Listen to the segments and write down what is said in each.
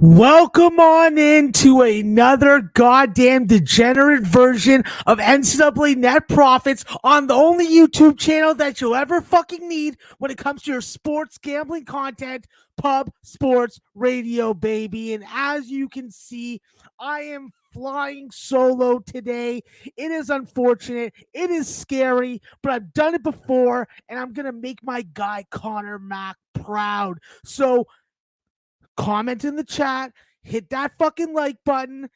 Welcome on into another goddamn degenerate version of NCAA Net Profits on the only YouTube channel that you'll ever fucking need when it comes to your sports gambling content, Pub Sports Radio, baby. And as you can see, I am flying solo today. It is unfortunate. It is scary, but I've done it before, and I'm going to make my guy Conor Mack proud. So, comment in the chat, hit that fucking like button,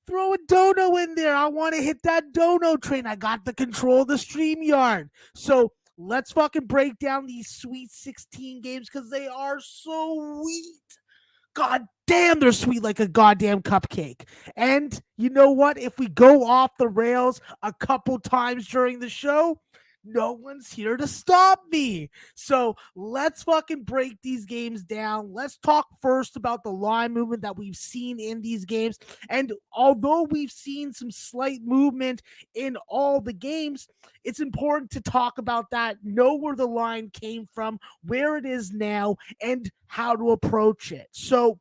throw a dono in there. I want to hit that dono train. I got the control of the StreamYard. So let's fucking break down these Sweet 16 games because they are so sweet. God damn, they're sweet like a goddamn cupcake. And you know what? If we go off the rails a couple times during the show, no one's here to stop me. So let's fucking break these games down. Let's talk first about the line movement that we've seen in these games. And although we've seen some slight movement in all the games, it's important to talk about that, know where the line came from, where it is now, and how to approach it. So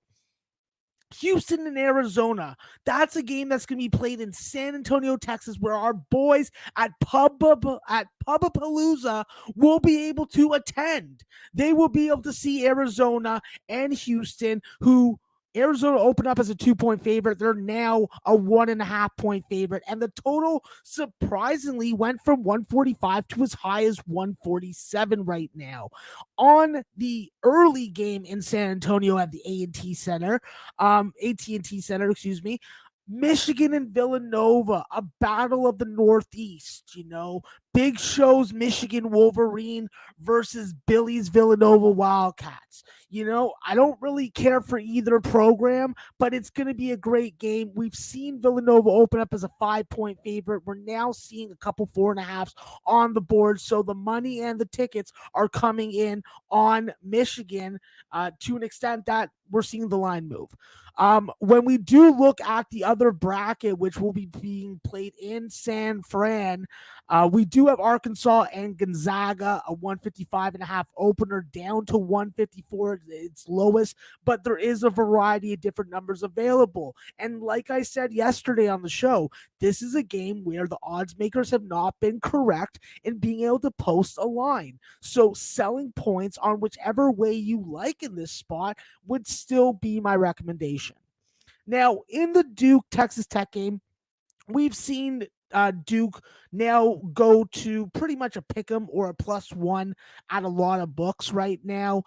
Houston and Arizona. That's a game that's going to be played in San Antonio, Texas, where our boys at Pubapalooza will be able to attend. They will be able to see Arizona and Houston, who Arizona opened up as a 2-point favorite. They're now a 1.5-point favorite. And the total surprisingly went from 145 to as high as 147 right now. On the early game in San Antonio at the AT&T Center, Michigan and Villanova, a battle of the Northeast, big shows, Michigan Wolverine versus Billy's Villanova Wildcats. I don't really care for either program, but it's going to be a great game. We've seen Villanova open up as a 5-point favorite. We're now seeing a couple 4.5s on the board. So the money and the tickets are coming in on Michigan to an extent that we're seeing the line move. When we do look at the other bracket, which will be being played in San Fran, we do have Arkansas and Gonzaga, a 155.5 opener down to 154, its lowest, but there is a variety of different numbers available. And like I said yesterday on the show, this is a game where the odds makers have not been correct in being able to post a line. So selling points on whichever way you like in this spot would still be my recommendation. Now, in the Duke Texas Tech game, we've seen Duke now go to pretty much a pick 'em or a +1 at a lot of books right now.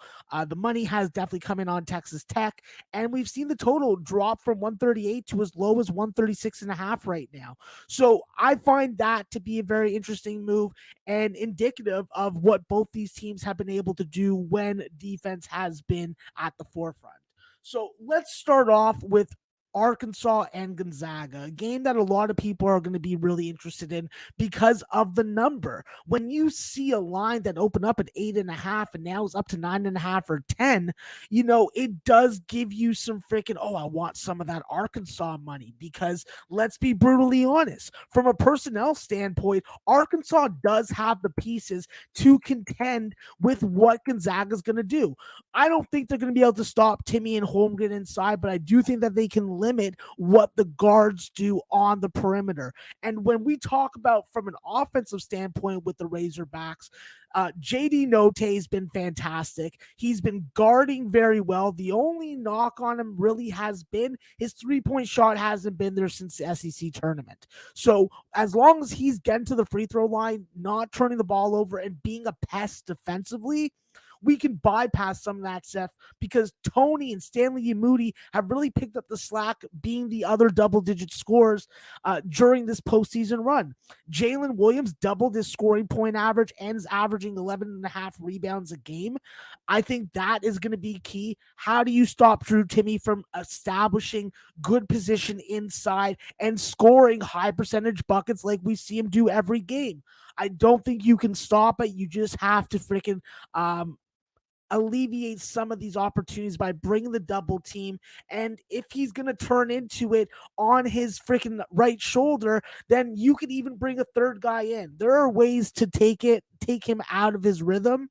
The money has definitely come in on Texas Tech, and we've seen the total drop from 138 to as low as 136.5 right now. So I find that to be a very interesting move and indicative of what both these teams have been able to do when defense has been at the forefront. So let's start off with Arkansas and Gonzaga, a game that a lot of people are going to be really interested in because of the number. When you see a line that opened up at 8.5 and now is up to 9.5 or 10, it does give you some freaking, I want some of that Arkansas money, because let's be brutally honest, from a personnel standpoint, Arkansas does have the pieces to contend with what Gonzaga is going to do. I don't think they're going to be able to stop Timmy and Holmgren inside, but I do think that they can limit what the guards do on the perimeter. And when we talk about from an offensive standpoint with the Razorbacks, JD Note has been fantastic. He's been guarding very well. The only knock on him really has been his 3-point shot hasn't been there since the SEC tournament. So as long as he's getting to the free throw line, not turning the ball over, and being a pest defensively, we can bypass some of that stuff because Tony and Stanley Moody have really picked up the slack being the other double-digit scorers during this postseason run. Jalen Williams doubled his scoring point average and is averaging 11.5 rebounds a game. I think that is going to be key. How do you stop Drew Timme from establishing good position inside and scoring high percentage buckets like we see him do every game? I don't think you can stop it. You just have to freaking alleviate some of these opportunities by bringing the double team. And if he's going to turn into it on his freaking right shoulder, then you could even bring a third guy in. There are ways to take him out of his rhythm.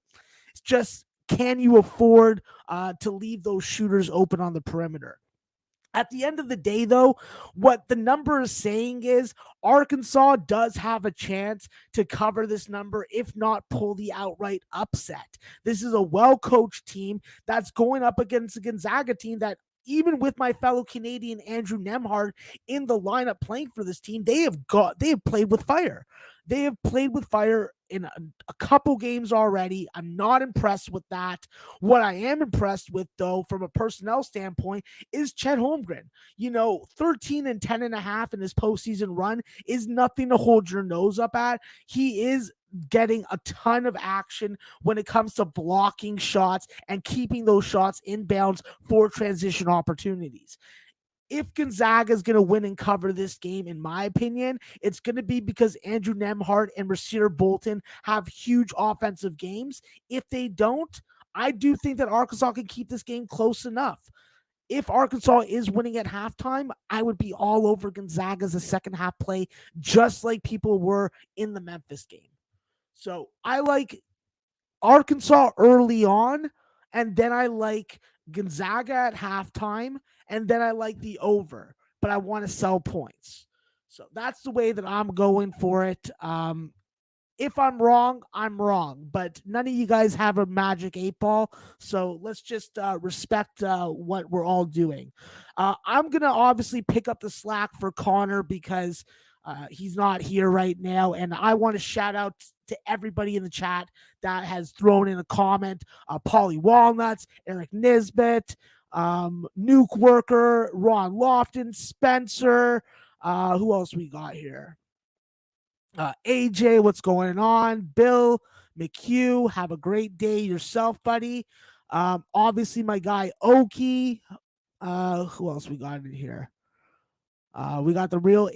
It's just can you afford to leave those shooters open on the perimeter? At the end of the day, though, what the number is saying is Arkansas does have a chance to cover this number, if not pull the outright upset. This is a well coached team that's going up against a Gonzaga team that, even with my fellow Canadian Andrew Nemhard in the lineup playing for this team, they have played with fire. They have played with fire in a couple games already. I'm not impressed with that. What I am impressed with, though, from a personnel standpoint, is Chet Holmgren. 13 and 10 and a half in his postseason run is nothing to hold your nose up at. He is getting a ton of action when it comes to blocking shots and keeping those shots inbounds for transition opportunities. If Gonzaga is going to win and cover this game, in my opinion, it's going to be because Andrew Nemhard and Rasir Bolton have huge offensive games. If they don't, I do think that Arkansas can keep this game close enough. If Arkansas is winning at halftime, I would be all over Gonzaga as a second half play, just like people were in the Memphis game. So I like Arkansas early on, and then I like Gonzaga at halftime, and then I like the over, but I want to sell points. So that's the way that I'm going for it. If I'm wrong, I'm wrong, but none of you guys have a magic 8 ball, so let's just respect what we're all doing. I'm going to obviously pick up the slack for Conor because he's not here right now, and I want to shout out to everybody in the chat that has thrown in a comment. Polly Walnuts, Eric Nisbet, Nuke Worker, Ron Lofton, Spencer. Who else we got here? AJ, what's going on? Bill McHugh, have a great day yourself, buddy. Obviously, my guy Oki. Who else we got in here? We got the real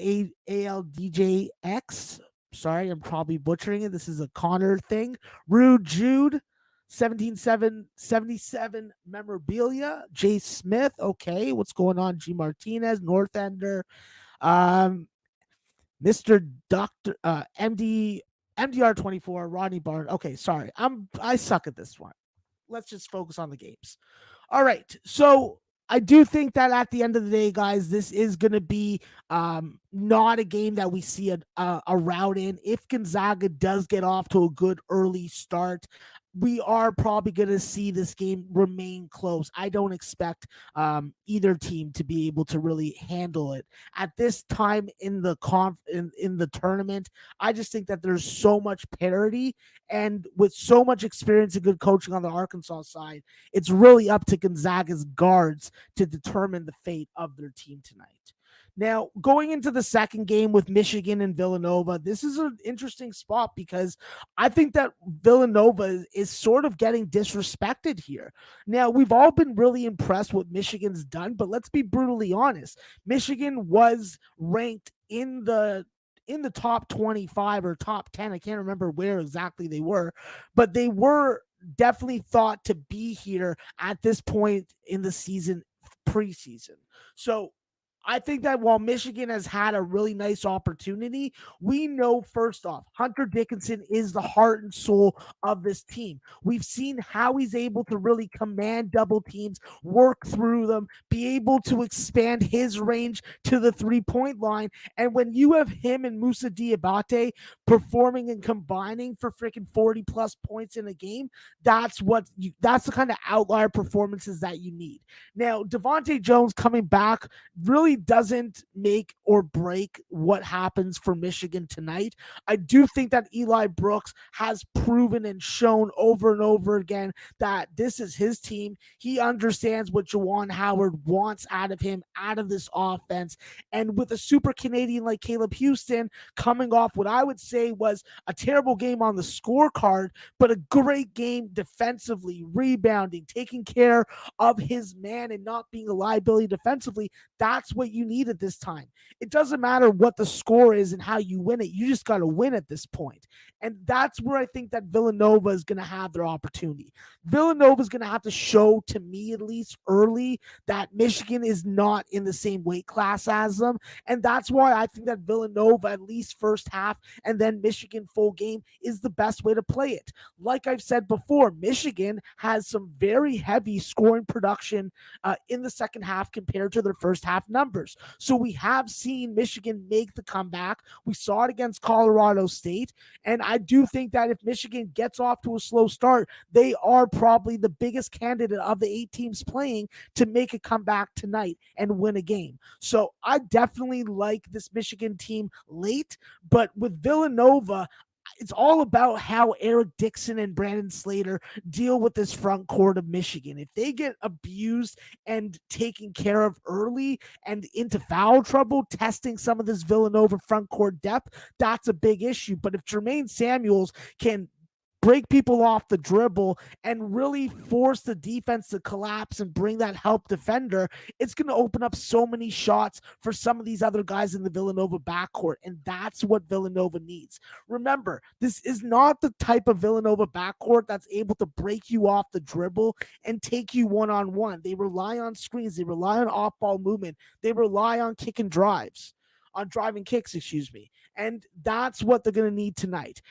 ALDJX. Sorry, I'm probably butchering it. This is a Conor thing. Rude Jude, 17777 memorabilia. Jay Smith. Okay, what's going on? G Martinez, North Ender. Mr. Doctor MDR 24, Rodney Barnes. Okay, sorry. I suck at this one. Let's just focus on the games. All right. So I do think that at the end of the day, guys, this is going to be not a game that we see a rout in. If Gonzaga does get off to a good early start, we are probably going to see this game remain close. I don't expect either team to be able to really handle it at this time in the in the tournament. I just think that there's so much parity, and with so much experience and good coaching on the Arkansas side, it's really up to Gonzaga's guards to determine the fate of their team tonight. Now, going into the second game with Michigan and Villanova, this is an interesting spot because I think that Villanova is sort of getting disrespected here. Now, we've all been really impressed with Michigan's done, but let's be brutally honest. Michigan was ranked in the top 25 or top 10. I can't remember where exactly they were, but they were definitely thought to be here at this point in the season, preseason. So I think that while Michigan has had a really nice opportunity, we know first off, Hunter Dickinson is the heart and soul of this team. We've seen how he's able to really command double teams, work through them, be able to expand his range to the 3-point line. And when you have him and Moussa Diabate performing and combining for freaking 40 plus points in a game, that's the kind of outlier performances that you need. Now, Devontae Jones coming back really doesn't make or break what happens for Michigan tonight. I do think that Eli Brooks has proven and shown over and over again that this is his team. He understands what Juwan Howard wants out of him, out of this offense. And with a super Canadian like Caleb Houston coming off what I would say was a terrible game on the scorecard, but a great game defensively, rebounding, taking care of his man and not being a liability defensively, that's what you need at this time. It doesn't matter what the score is and how you win it. You just got to win at this point. And that's where I think that Villanova is going to have their opportunity. Villanova is going to have to show, to me at least early, that Michigan is not in the same weight class as them. And that's why I think that Villanova, at least first half, and then Michigan full game is the best way to play it. Like I've said before, Michigan has some very heavy scoring production in the second half compared to their first half numbers. So we have seen Michigan make the comeback. We saw it against Colorado State. And I do think that if Michigan gets off to a slow start, they are probably the biggest candidate of the 8 teams playing to make a comeback tonight and win a game. So I definitely like this Michigan team late, but with Villanova, it's all about how Eric Dixon and Brandon Slater deal with this front court of Michigan. If they get abused and taken care of early and into foul trouble, testing some of this Villanova front court depth, that's a big issue. But if Jermaine Samuels can break people off the dribble and really force the defense to collapse and bring that help defender, it's going to open up so many shots for some of these other guys in the Villanova backcourt. And that's what Villanova needs. Remember, this is not the type of Villanova backcourt that's able to break you off the dribble and take you one-on-one. They rely on screens. They rely on off-ball movement. They rely on kick and drives, on driving kicks, excuse me. And that's what they're going to need tonight.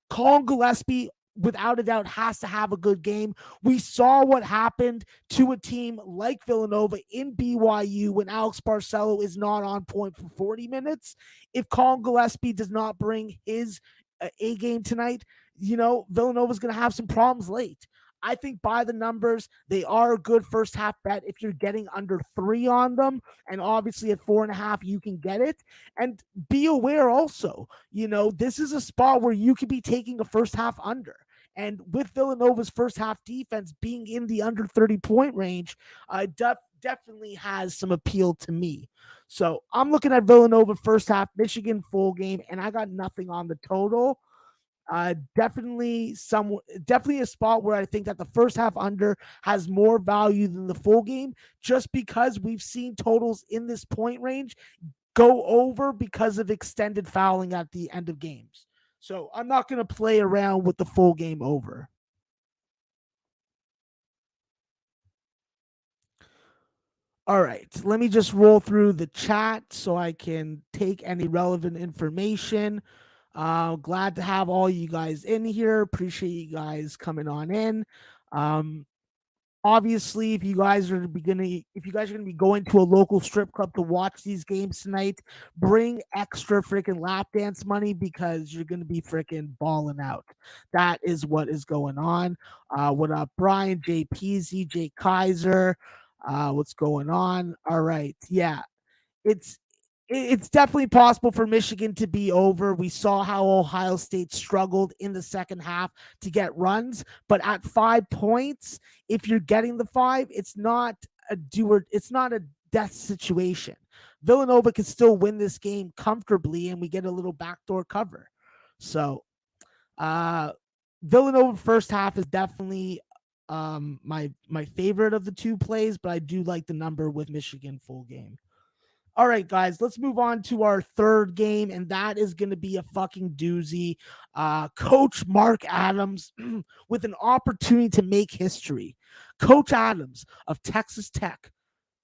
Colin Gillespie, without a doubt, has to have a good game. We saw what happened to a team like Villanova in BYU when Alex Barcelo is not on point for 40 minutes. If Colin Gillespie does not bring his A game tonight, Villanova's going to have some problems late. I think by the numbers, they are a good first half bet if you're getting under 3 on them. And obviously at 4.5, you can get it. And be aware also, this is a spot where you could be taking a first half under. And with Villanova's first half defense being in the under 30-point range, definitely has some appeal to me. So I'm looking at Villanova first half, Michigan full game, and I got nothing on the total. Definitely a spot where I think that the first half under has more value than the full game, just because we've seen totals in this point range go over because of extended fouling at the end of games. So I'm not going to play around with the full game over. All right, let me just roll through the chat so I can take any relevant information. Glad to have all you guys in here. Appreciate you guys coming on in. Obviously, if you guys are going to be going to a local strip club to watch these games tonight, bring extra freaking lap dance money because you're going to be freaking balling out. That is what is going on. What up, Brian, JP, ZJ Kaiser? What's going on? All right, yeah, it's definitely possible for Michigan to be over. We saw how Ohio State struggled in the second half to get runs, but at 5 points, if you're getting the 5, it's not a death situation. Villanova can still win this game comfortably, and we get a little backdoor cover. So, Villanova first half is definitely my favorite of the two plays, but I do like the number with Michigan full game. All right, guys, let's move on to our third game, and that is going to be a fucking doozy. Coach Mark Adams with an opportunity to make history. Coach Adams of Texas Tech,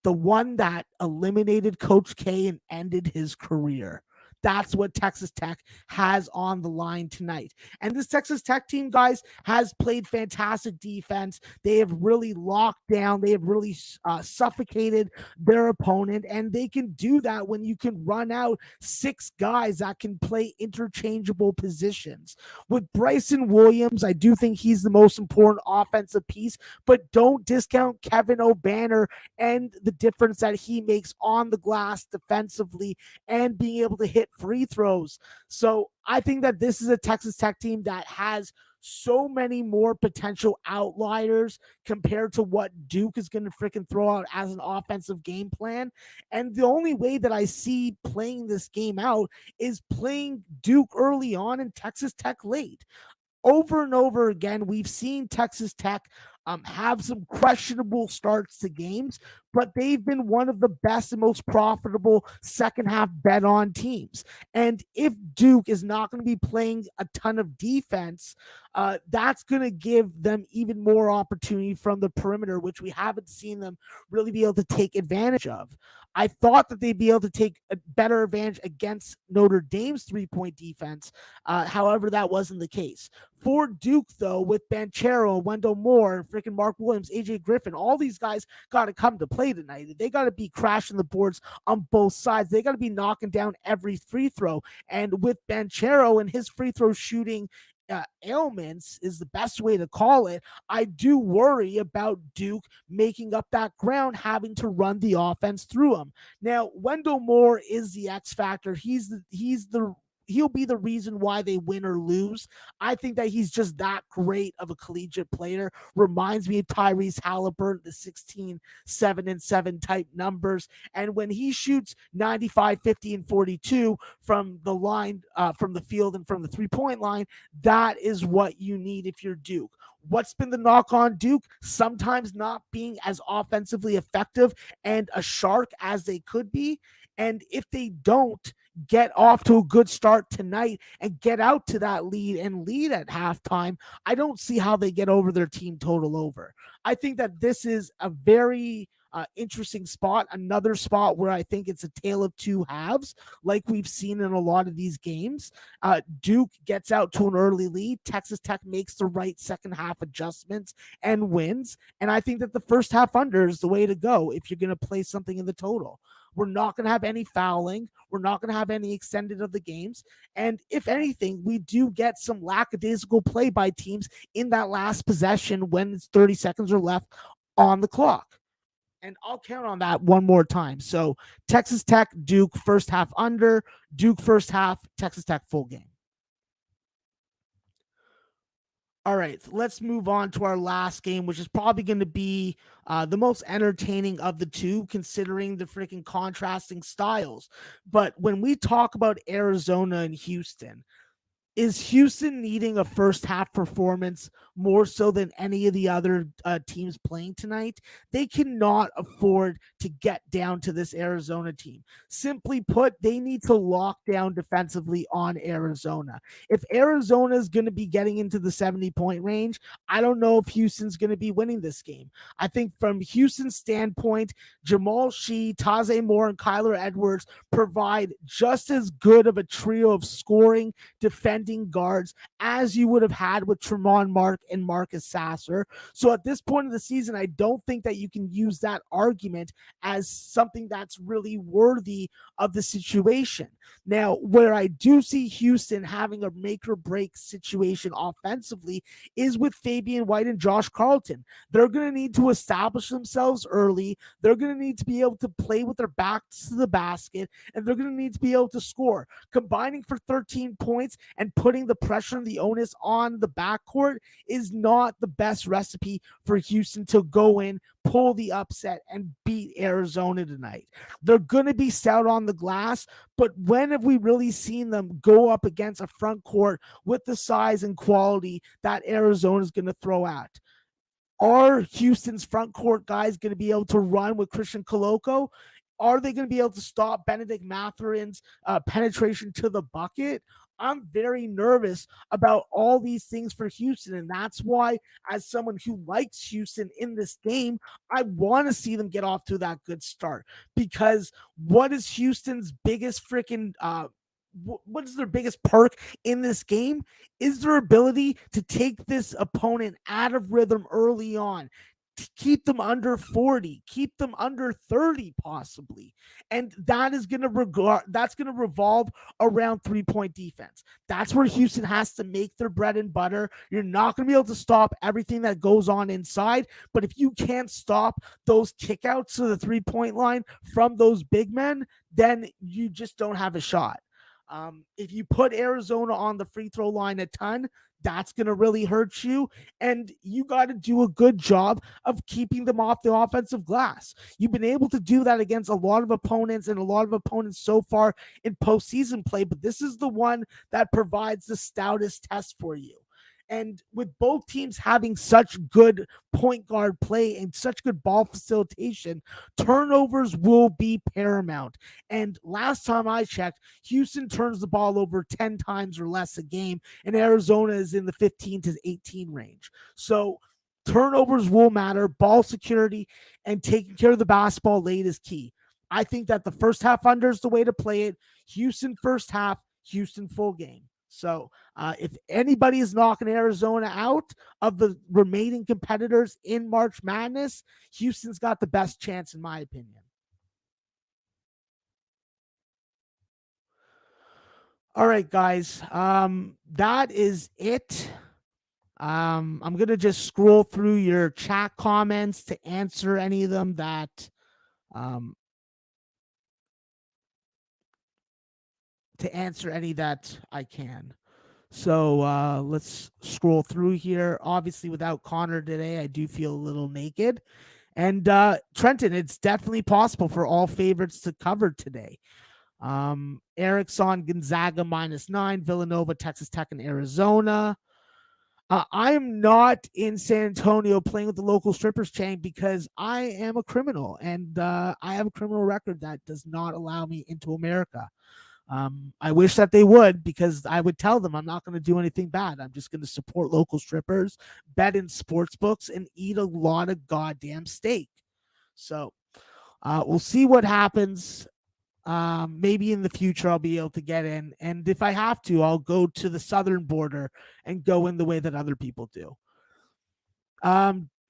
the one that eliminated Coach K and ended his career. That's what Texas Tech has on the line tonight. And this Texas Tech team, guys, has played fantastic defense. They have really locked down. They have really suffocated their opponent. And they can do that when you can run out 6 guys that can play interchangeable positions. With Bryson Williams, I do think he's the most important offensive piece, but don't discount Kevin O'Banner and the difference that he makes on the glass defensively and being able to hit free throws. So I think that this is a Texas Tech team that has so many more potential outliers compared to what Duke is going to freaking throw out as an offensive game plan. And the only way that I see playing this game out is playing Duke early on and Texas Tech late. Over and over again, we've seen Texas Tech have some questionable starts to games, but they've been one of the best and most profitable second half bet on teams. And if Duke is not going to be playing a ton of defense, that's going to give them even more opportunity from the perimeter, which we haven't seen them really be able to take advantage of. I thought that they'd be able to take a better advantage against Notre Dame's 3-point defense. However, that wasn't the case. For Duke, though, with Banchero, Wendell Moore, freaking Mark Williams, AJ Griffin, all these guys got to come to play tonight. They got to be crashing the boards on both sides. They got to be knocking down every free throw. And with Banchero and his free throw shooting ailments is the best way to call it, I do worry about Duke making up that ground, having to run the offense through him. Now, Wendell Moore is the X factor. He'll be the reason why they win or lose. I think that he's just that great of a collegiate player. Reminds me of Tyrese Halliburton, the 16, 7, and 7 type numbers. And when he shoots 95, 50, and 42 from the line, from the field and from the 3-point line, that is what you need if you're Duke. What's been the knock on Duke? Sometimes not being as offensively effective and a shark as they could be. And if they don't get off to a good start tonight and get out to that lead and lead at halftime, I don't see how they get over their team total over. I think that this is a very interesting spot, another spot where I think it's a tale of two halves, like we've seen in a lot of these games. Duke gets out to an early lead. Texas Tech makes the right second half adjustments and wins. And I think that the first half under is the way to go if you're going to play something in the total. We're not going to have any fouling. We're not going to have any extended of the games. And if anything, we do get some lackadaisical play by teams in that last possession when it's 30 seconds or left on the clock. And I'll count on that one more time. So Texas Tech, Duke, first half under, Duke first half, Texas Tech full game. All right, let's move on to our last game, which is probably going to be the most entertaining of the two, considering the freaking contrasting styles. But when we talk about Arizona and Houston, is Houston needing a first half performance more so than any of the other teams playing tonight? They cannot afford to get down to this Arizona team. Simply put, they need to lock down defensively on Arizona. If Arizona is going to be getting into the 70-point range, I don't know if Houston's going to be winning this game. I think from Houston's standpoint, Jamal Shee, Taze Moore, and Kyler Edwards provide just as good of a trio of scoring, defending guards as you would have had with Tremont Mark and Marcus Sasser. So at this point of the season, I don't think that you can use that argument as something that's really worthy of the situation. Now, where I do see Houston having a make or break situation offensively is with Fabian White and Josh Carlton. They're going to need to establish themselves early. They're going to need to be able to play with their backs to the basket, and they're going to need to be able to score. Combining for 13 points and putting the pressure and the onus on the backcourt is not the best recipe for Houston to go in, pull the upset, and beat Arizona tonight. They're going to be stout on the glass, but when have we really seen them go up against a front court with the size and quality that Arizona is going to throw at? Are Houston's front court guys going to be able to run with Christian Koloko? Are they going to be able to stop Benedict Matherin's penetration to the bucket? I'm very nervous about all these things for Houston. And that's why, as someone who likes Houston in this game, I want to see them get off to that good start. Because what is Houston's biggest freaking what is their biggest perk in this game is their ability to take this opponent out of rhythm early on, to keep them under 40, keep them under 30 possibly. And that is going to revolve around 3-point defense. That's where Houston has to make their bread and butter. You're not going to be able to stop everything that goes on inside, but if you can't stop those kickouts to the 3-point line from those big men, then you just don't have a shot. If you put Arizona on the free throw line a ton, that's going to really hurt you. And you got to do a good job of keeping them off the offensive glass. You've been able to do that against a lot of opponents and a lot of opponents so far in postseason play, but this is the one that provides the stoutest test for you. And with both teams having such good point guard play and such good ball facilitation, turnovers will be paramount. And last time I checked, Houston turns the ball over 10 times or less a game, and Arizona is in the 15 to 18 range. So turnovers will matter. Ball security and taking care of the basketball late is key. I think that the first half under is the way to play it. Houston first half, Houston full game. So if anybody is knocking Arizona out of the remaining competitors in March Madness, Houston's got the best chance, in my opinion. All right, guys. That is it. I'm gonna just scroll through your chat comments to answer any of them that um, I can. So let's scroll through here. Obviously, without Conor today, I do feel a little naked. And Trenton, it's definitely possible for all favorites to cover today. Erickson, Gonzaga -9, Villanova, Texas Tech, and Arizona. I am not in San Antonio playing with the local strippers chain because I am a criminal and I have a criminal record that does not allow me into America. I wish that they would, because I would tell them I'm not going to do anything bad. I'm just going to support local strippers, bet in sports books, and eat a lot of goddamn steak. So we'll see what happens. Maybe in the future I'll be able to get in, and if I have to, I'll go to the southern border and go in the way that other people do.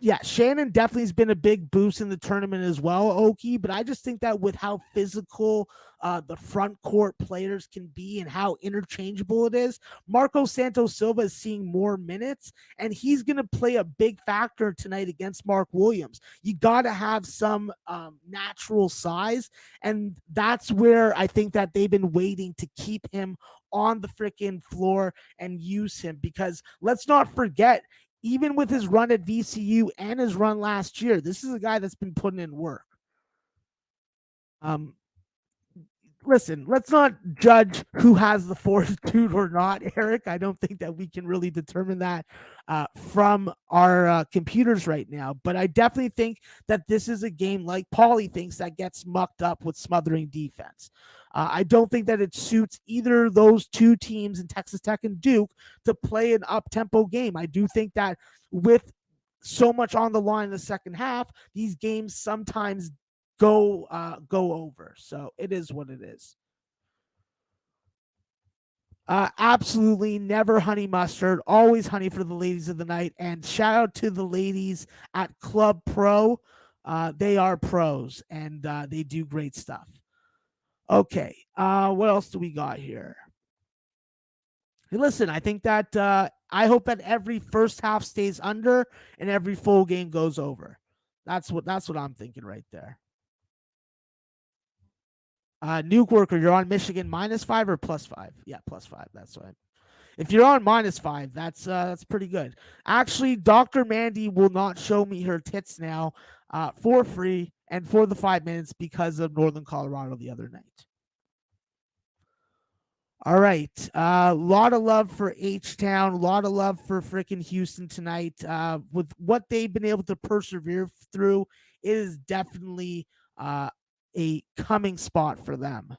Yeah, Shannon definitely has been a big boost in the tournament as well, Oki. But I just think that with how physical the front court players can be and how interchangeable it is, Marco Santos Silva is seeing more minutes, and he's going to play a big factor tonight against Mark Williams. You got to have some natural size, and that's where I think that they've been waiting to keep him on the freaking floor and use him, because let's not forget, even with his run at VCU and his run last year, this is a guy that's been putting in work. Um, Listen, let's not judge who has the fortitude or not, Eric. I don't think that we can really determine that from our computers right now. But I definitely think that this is a game, like Paulie thinks, that gets mucked up with smothering defense. I don't think that it suits either of those two teams in Texas Tech and Duke to play an up-tempo game. I do think that with so much on the line in the second half, these games sometimes go over. So it is what it is. Absolutely never honey mustard, always honey for the ladies of the night. And shout out to the ladies at Club Pro. They are pros, and they do great stuff. Okay, what else do we got here? Hey, listen, I think that I hope that every first half stays under and every full game goes over. That's what I'm thinking right there. Nuke Worker, you're on Michigan -5 or +5? Yeah, +5. That's right. If you're on -5, that's pretty good. Actually, Dr. Mandy will not show me her tits now for free and for the 5 minutes because of Northern Colorado the other night. All right. A lot of love for H-Town. A lot of love for freaking Houston tonight. With what they've been able to persevere through, it is definitely a coming spot for them.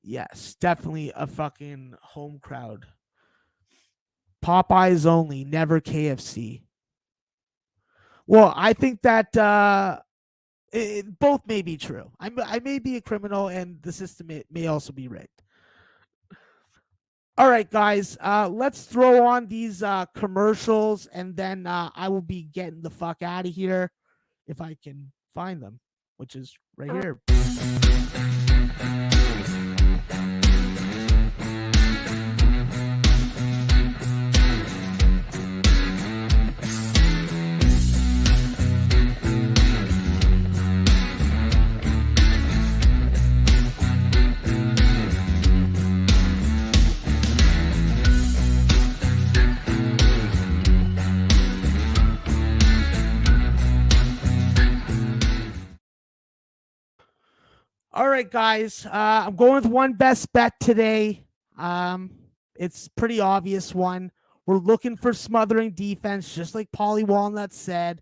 Yes, definitely a fucking home crowd. Popeyes only, never KFC. Well, I think that both may be true. I may be a criminal, and the system may also be rigged. All right, guys, let's throw on these commercials, and then I will be getting the fuck out of here if I can find them, which is right here. All right, guys. I'm going with one best bet today. It's pretty obvious one. We're looking for smothering defense, just like Polly Walnut said.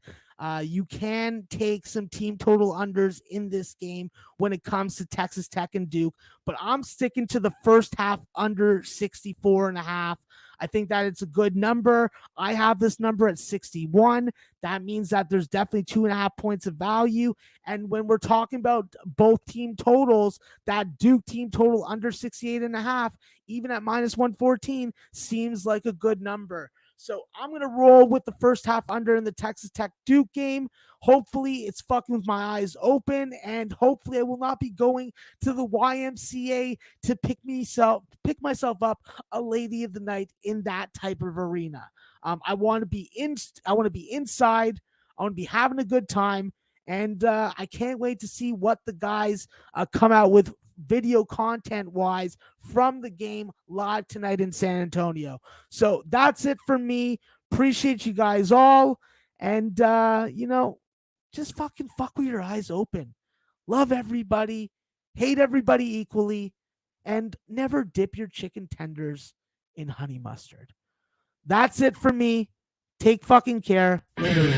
You can take some team total unders in this game when it comes to Texas Tech and Duke, but I'm sticking to the first half under 64 and a half. I think that it's a good number. I have this number at 61. That means that there's definitely 2.5 points of value. And when we're talking about both team totals, that Duke team total under 68 and a half, even at minus 114, seems like a good number. So I'm going to roll with the first half under in the Texas Tech Duke game. Hopefully it's fucking with my eyes open, and hopefully I will not be going to the YMCA to pick myself up a lady of the night in that type of arena. I want to be inside. I want to be having a good time, and I can't wait to see what the guys come out with video content wise from the game live tonight in San Antonio. So that's it for me. Appreciate you guys all. And, just fucking fuck with your eyes open. Love everybody. Hate everybody equally. And never dip your chicken tenders in honey mustard. That's it for me. Take fucking care. Later.